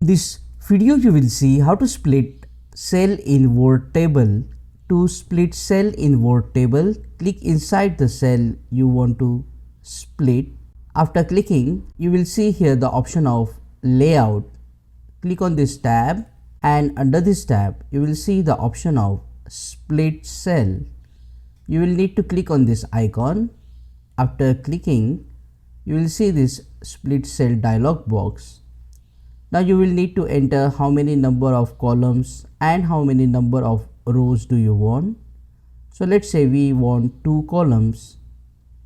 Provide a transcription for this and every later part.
This video you will see how to split cell in Word table. To split cell in Word table, click inside the cell you want to split. After clicking, you will see here the option of layout. Click on this tab, and under this tab you will see the option of split cell. You will need to click on this icon. After clicking, you will see this split cell dialog box. Now you will need to enter how many number of columns and how many number of rows do you want. So let's say we want 2 columns.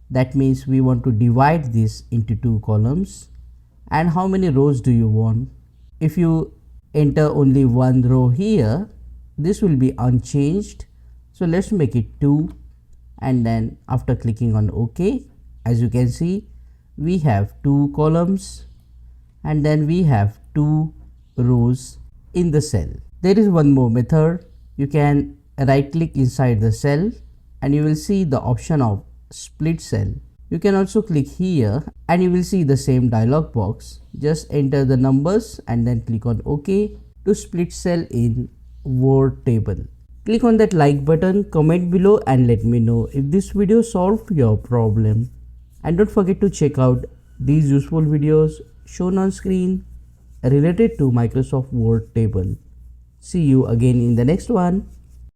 That means we want to divide this into 2 columns. And how many rows do you want? If you enter only 1 row here, this will be unchanged. So let's make it 2, and then after clicking on OK, as you can see, we have 2 columns and then we have 2 rows in the cell. There is one more method. You can right click inside the cell and you will see the option of split cell. You can also click here and you will see the same dialog box. Just enter the numbers and then click on OK to split cell in Word table. Click on that like button, comment below and let me know if this video solved your problem. And don't forget to check out these useful videos shown on screen related to Microsoft Word table. See you again in the next one.